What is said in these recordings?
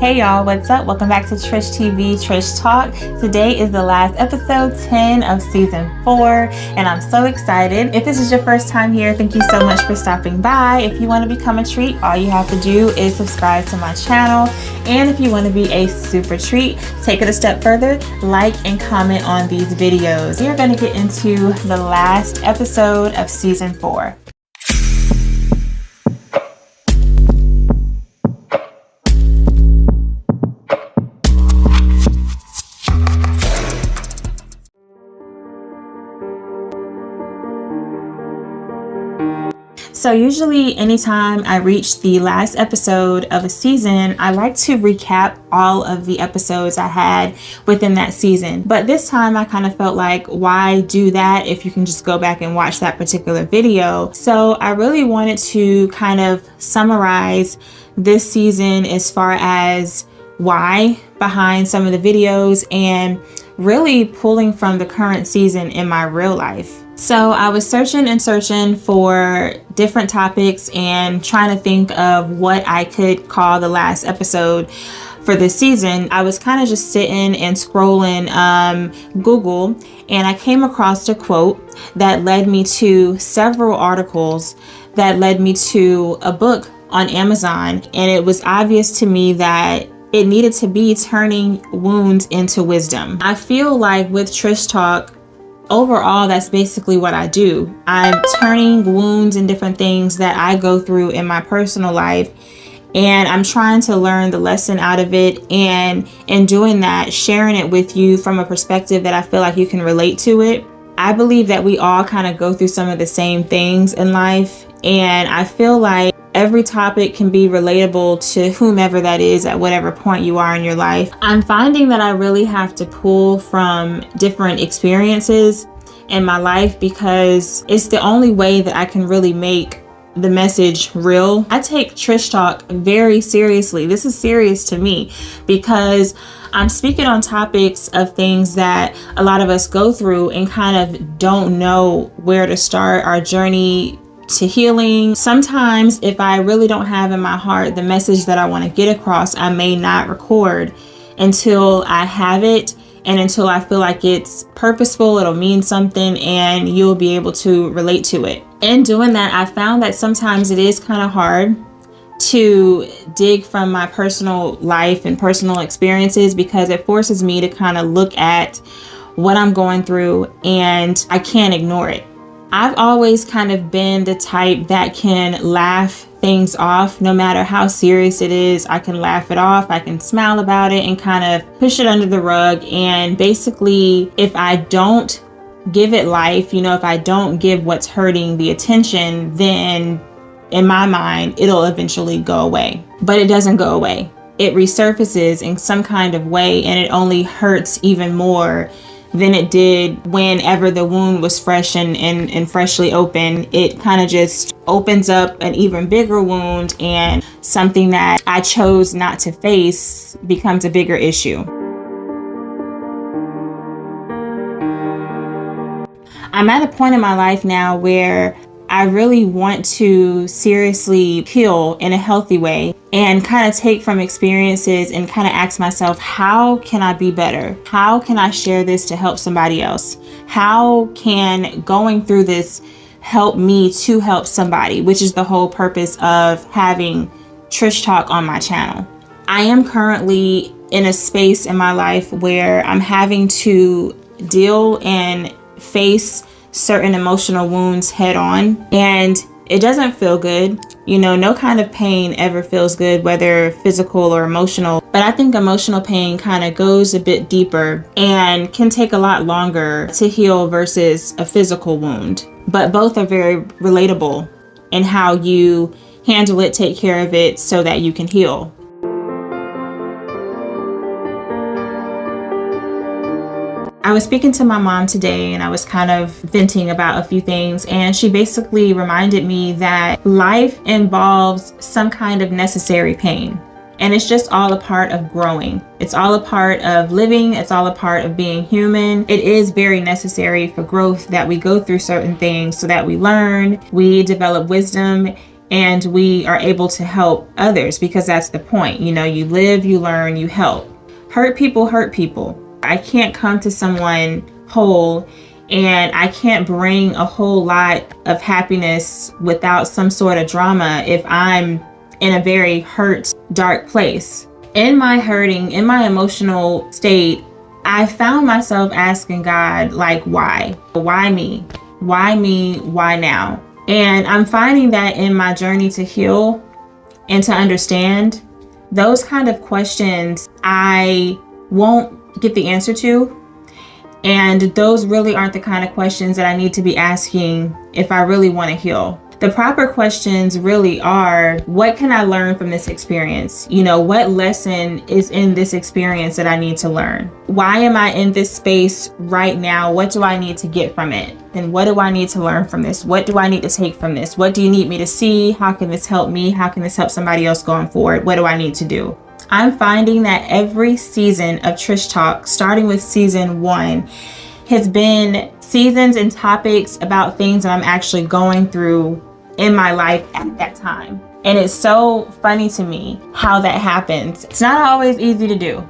Hey y'all, what's up? Welcome back to Trish TV, Trish Talk. Today is the last episode 10 of season 4, and I'm so excited. If this is your first time here, thank you so much for stopping by. If you want to become a treat, all you have to do is subscribe to my channel. And if you want to be a super treat, take it a step further, like and comment on these videos. We are going to get into the last episode of season 4. So usually anytime I reach the last episode of a season, I like to recap all of the episodes I had within that season. But this time I kind of felt like, why do that if you can just go back and watch that particular video? So I really wanted to kind of summarize this season as far as why behind some of the videos and really pulling from the current season in my real life. So I was searching for different topics and trying to think of what I could call the last episode for this season. I was kind of just sitting and scrolling Google, and I came across a quote that led me to several articles that led me to a book on Amazon. And it was obvious to me that it needed to be turning wounds into wisdom. I feel like with Trish Talk, overall, that's basically what I do. I'm turning wounds and different things that I go through in my personal life, and I'm trying to learn the lesson out of it, and in doing that, sharing it with you from a perspective that I feel like you can relate to it. I believe that we all kind of go through some of the same things in life, and I feel like every topic can be relatable to whomever that is at whatever point you are in your life. I'm finding that I really have to pull from different experiences in my life because it's the only way that I can really make the message real. I take Trish Talk very seriously. This is serious to me because I'm speaking on topics of things that a lot of us go through and kind of don't know where to start our journey to healing. Sometimes if I really don't have in my heart the message that I want to get across, I may not record until I have it and until I feel like it's purposeful, it'll mean something, and you'll be able to relate to it. In doing that, I found that sometimes it is kind of hard to dig from my personal life and personal experiences because it forces me to kind of look at what I'm going through and I can't ignore it. I've always kind of been the type that can laugh things off. No matter how serious it is, I can laugh it off. I can smile about it and kind of push it under the rug. And basically, if I don't give it life, if I don't give what's hurting the attention, then in my mind, it'll eventually go away. But it doesn't go away. It resurfaces in some kind of way, and it only hurts even more than it did whenever the wound was fresh and freshly open. It kind of just opens up an even bigger wound, and something that I chose not to face becomes a bigger issue. I'm at a point in my life now where I really want to seriously heal in a healthy way and kind of take from experiences and kind of ask myself, how can I be better? How can I share this to help somebody else? How can going through this help me to help somebody, which is the whole purpose of having Trish Talk on my channel. I am currently in a space in my life where I'm having to deal and face certain emotional wounds head on, and it doesn't feel good. No kind of pain ever feels good, whether physical or emotional. But I think emotional pain kind of goes a bit deeper and can take a lot longer to heal versus a physical wound. But both are very relatable in how you handle it, take care of it so that you can heal. I was speaking to my mom today and I was kind of venting about a few things, and she basically reminded me that life involves some kind of necessary pain, and it's just all a part of growing. It's all a part of living. It's all a part of being human. It is very necessary for growth that we go through certain things so that we learn, we develop wisdom, and we are able to help others, because that's the point. You know, you live, you learn, you help. Hurt people hurt people. I can't come to someone whole, and I can't bring a whole lot of happiness without some sort of drama if I'm in a very hurt, dark place. In my hurting, in my emotional state, I found myself asking God, like, why? Why me? Why me? Why now? And I'm finding that in my journey to heal and to understand, those kind of questions I won't get the answer to. And those really aren't the kind of questions that I need to be asking if I really want to heal. The proper questions really are, what can I learn from this experience? You know, what lesson is in this experience that I need to learn? Why am I in this space right now? What do I need to get from it? And what do I need to learn from this? What do I need to take from this? What do you need me to see? How can this help me? How can this help somebody else going forward? What do I need to do? I'm finding that every season of Trish Talk, starting with season 1, has been seasons and topics about things that I'm actually going through in my life at that time. And it's so funny to me how that happens. It's not always easy to do.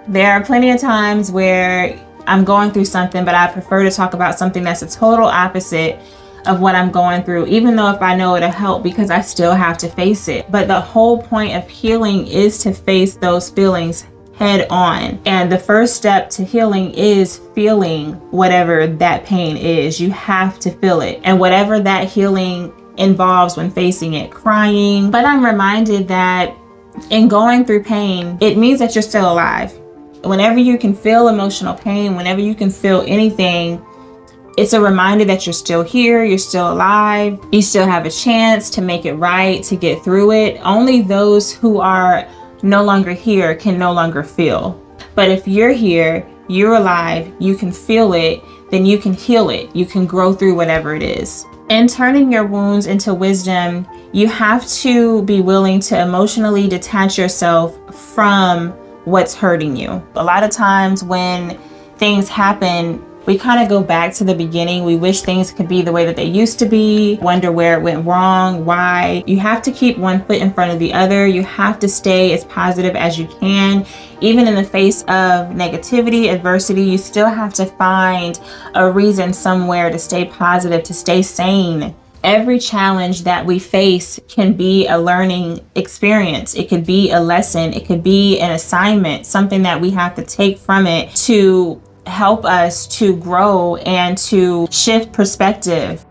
There are plenty of times where I'm going through something, but I prefer to talk about something that's a total opposite of what I'm going through, even though if I know it'll help, because I still have to face it. But the whole point of healing is to face those feelings head on. And the first step to healing is feeling whatever that pain is. You have to feel it. And whatever that healing involves when facing it, crying. But I'm reminded that in going through pain, it means that you're still alive. Whenever you can feel emotional pain, whenever you can feel anything, it's a reminder that you're still here, you're still alive, you still have a chance to make it right, to get through it. Only those who are no longer here can no longer feel. But if you're here, you're alive, you can feel it, then you can heal it. You can grow through whatever it is. In turning your wounds into wisdom, you have to be willing to emotionally detach yourself from what's hurting you. A lot of times when things happen, we kind of go back to the beginning. We wish things could be the way that they used to be, wonder where it went wrong, why. You have to keep one foot in front of the other. You have to stay as positive as you can. Even in the face of negativity, adversity, you still have to find a reason somewhere to stay positive, to stay sane. Every challenge that we face can be a learning experience. It could be a lesson. It could be an assignment, something that we have to take from it to help us to grow and to shift perspective.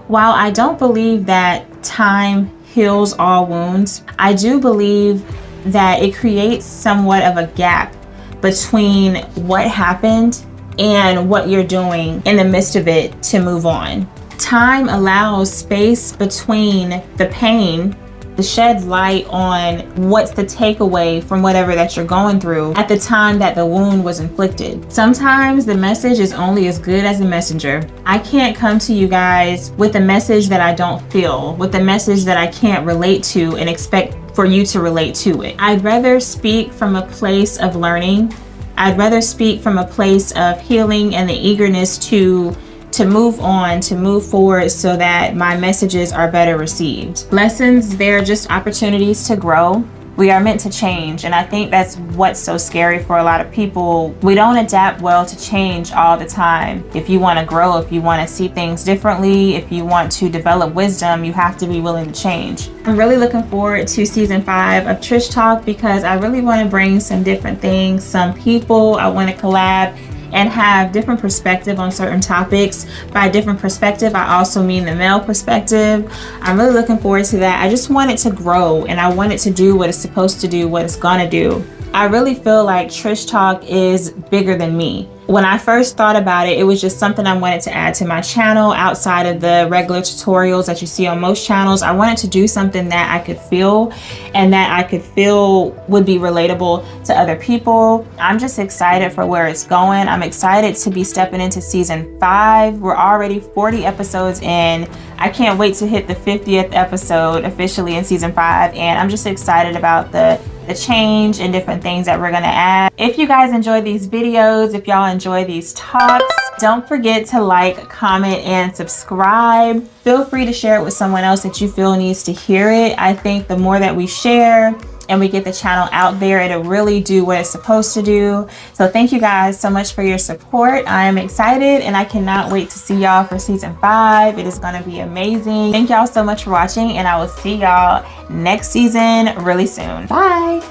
While I don't believe that time heals all wounds, I do believe that it creates somewhat of a gap between what happened and what you're doing in the midst of it to move on. Time allows space between the pain to shed light on what's the takeaway from whatever that you're going through at the time that the wound was inflicted. Sometimes the message is only as good as the messenger. I can't come to you guys with a message that I don't feel, with a message that I can't relate to and expect for you to relate to it. I'd rather speak from a place of learning. I'd rather speak from a place of healing and the eagerness to move on, to move forward so that my messages are better received. Lessons, they're just opportunities to grow. We are meant to change, and I think that's what's so scary for a lot of people. We don't adapt well to change all the time. If you want to grow, if you want to see things differently, if you want to develop wisdom, you have to be willing to change. I'm really looking forward to season 5 of Trish Talk because I really want to bring some different things, some people. I want to collab and have different perspective on certain topics. By different perspective, I also mean the male perspective. I'm really looking forward to that. I just want it to grow and I want it to do what it's supposed to do, what it's gonna do. I really feel like Trish Talk is bigger than me. When I first thought about it, it was just something I wanted to add to my channel outside of the regular tutorials that you see on most channels. I wanted to do something that I could feel and that I could feel would be relatable to other people. I'm just excited for where it's going. I'm excited to be stepping into season 5. We're already 40 episodes in. I can't wait to hit the 50th episode officially in season 5, and I'm just excited about the change and different things that we're gonna add. If you guys enjoy these videos, if y'all enjoy these talks, don't forget to like, comment, and subscribe. Feel free to share it with someone else that you feel needs to hear it. I think the more that we share and we get the channel out there, it'll really do what it's supposed to do. So thank you guys so much for your support. I am excited and I cannot wait to see y'all for season 5. It is gonna be amazing. Thank y'all so much for watching, and I will see y'all next season really soon. Bye.